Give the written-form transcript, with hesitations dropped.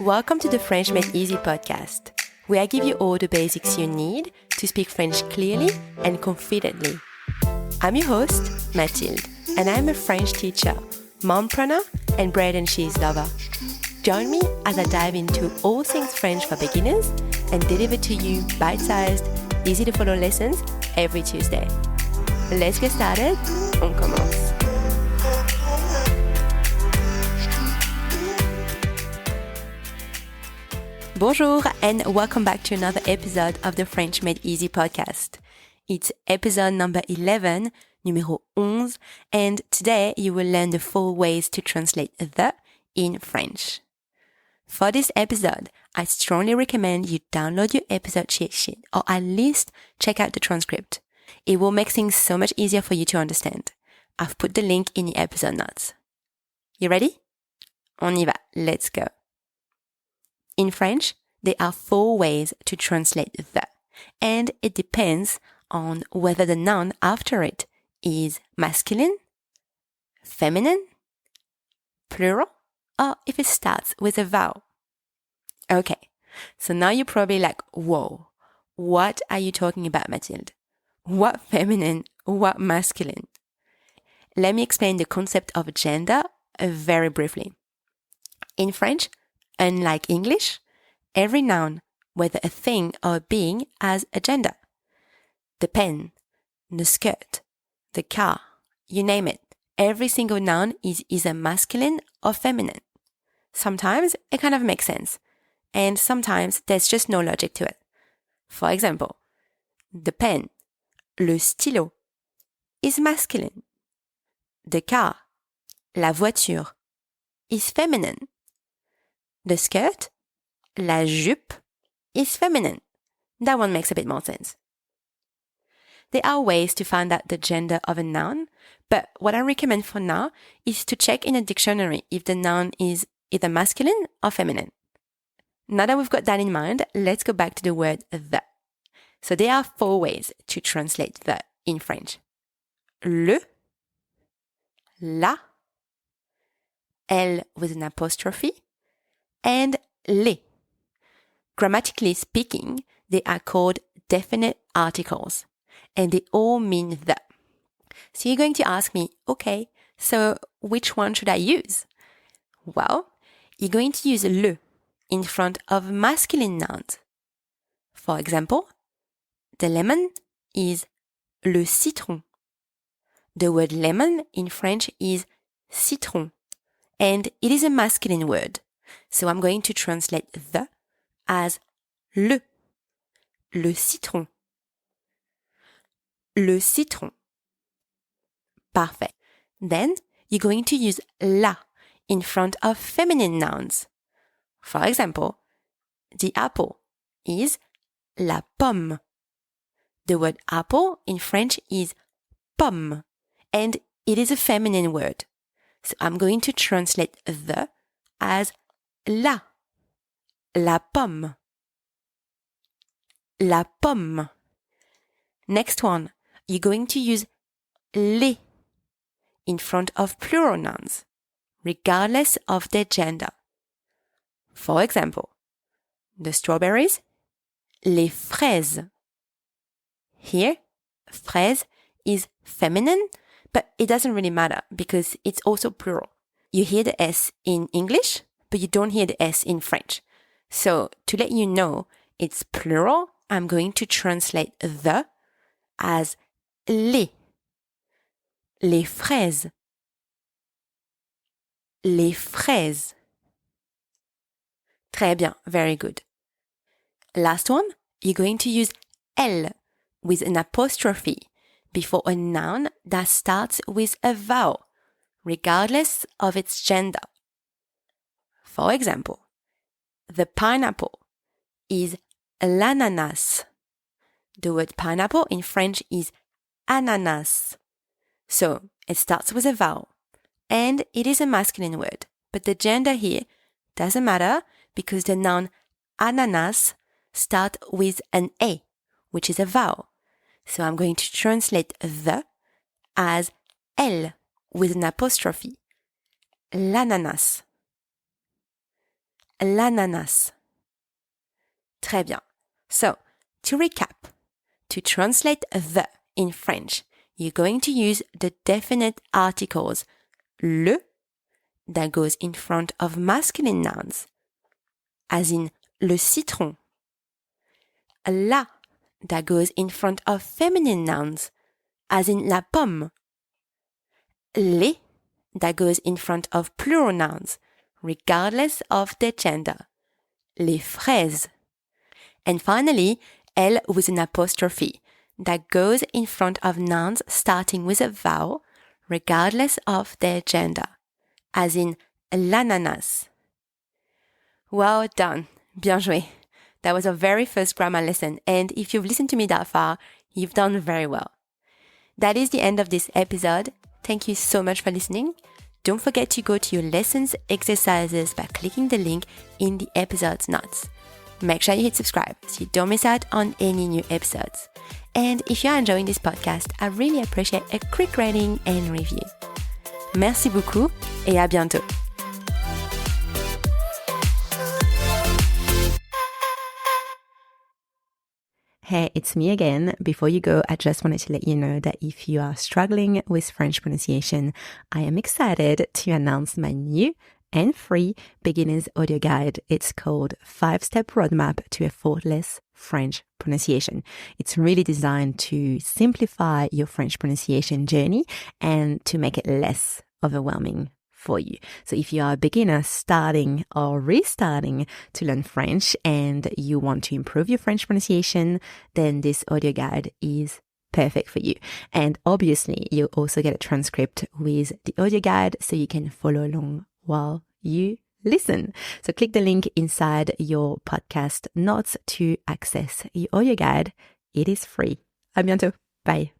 Welcome to the French Made Easy podcast, where I give you all the basics you need to speak French clearly and confidently. I'm your host, Mathilde, and I'm a French teacher, mompreneur, and bread and cheese lover. Join me as I dive into all things French for beginners and deliver to you bite-sized, easy-to-follow lessons every Tuesday. Let's get started. On commence. Bonjour and welcome back to another episode of the French Made Easy podcast. It's episode number 11, numéro 11, and today you will learn the 4 ways to translate the in French. For this episode, I strongly recommend you download your episode cheat sheet or at least check out the transcript. It will make things so much easier for you to understand. I've put the link in the episode notes. You ready? On y va, let's go. In French, there are 4 ways to translate the, and it depends on whether the noun after it is masculine, feminine, plural, or if it starts with a vowel. Okay, so now you're probably like, whoa, what are you talking about, Mathilde? What feminine? What masculine? Let me explain the concept of gender very briefly. In French, unlike English, every noun, whether a thing or a being, has a gender. The pen, the skirt, the car, you name it. Every single noun is either masculine or feminine. Sometimes it kind of makes sense, and sometimes there's just no logic to it. For example, the pen, le stylo, is masculine. The car, la voiture, is feminine. The skirt, la jupe, is feminine. That one makes a bit more sense. There are ways to find out the gender of a noun, but what I recommend for now is to check in a dictionary if the noun is either masculine or feminine. Now that we've got that in mind, let's go back to the word the. So there are 4 ways to translate the in French. Le, la, L with an apostrophe, and les. Grammatically speaking, they are called definite articles, and they all mean the. So you're going to ask me, okay, so which one should I use? Well, you're going to use le in front of masculine nouns. For example, the lemon is le citron. The word lemon in French is citron, and it is a masculine word. So I'm going to translate the as le citron. Le citron. Parfait. Then you're going to use la in front of feminine nouns. For example, the apple is la pomme. The word apple in French is pomme, and it is a feminine word. So I'm going to translate the as la pomme. La pomme. Next one, you're going to use les in front of plural nouns, regardless of their gender. For example, the strawberries, les fraises. Here, fraise is feminine, but it doesn't really matter because it's also plural. You hear the S in English, but you don't hear the S in French. So to let you know it's plural, I'm going to translate the as les fraises. Les fraises. Très bien, very good. Last one, you're going to use L with an apostrophe before a noun that starts with a vowel, regardless of its gender. For example, the pineapple is l'ananas. The word pineapple in French is ananas. So it starts with a vowel, and it is a masculine word, but the gender here doesn't matter because the noun ananas starts with an A, which is a vowel. So I'm going to translate the as L with an apostrophe. L'ananas. l'ananas. Très bien. So, to recap, to translate the in French, you're going to use the definite articles le that goes in front of masculine nouns, as in le citron, la that goes in front of feminine nouns, as in la pomme, les that goes in front of plural nouns, regardless of their gender, les fraises. And finally, L with an apostrophe that goes in front of nouns starting with a vowel, regardless of their gender, as in l'ananas. Well done. Bien joué. That was our very first grammar lesson, and if you've listened to me that far, you've done very well. That is the end of this episode. Thank you so much for listening. Don't forget to go to your lessons exercises by clicking the link in the episode's notes. Make sure you hit subscribe so you don't miss out on any new episodes. And if you're enjoying this podcast, I really appreciate a quick rating and review. Merci beaucoup et à bientôt. Hey, it's me again. Before you go, I just wanted to let you know that if you are struggling with French pronunciation, I am excited to announce my new and free beginner's audio guide. It's called 5-Step Roadmap to Effortless French Pronunciation. It's really designed to simplify your French pronunciation journey and to make it less overwhelming for you. So if you are a beginner starting or restarting to learn French and you want to improve your French pronunciation, then this audio guide is perfect for you. And obviously, you'll also get a transcript with the audio guide so you can follow along while you listen. So click the link inside your podcast notes to access your audio guide. It is free. À bientôt. Bye.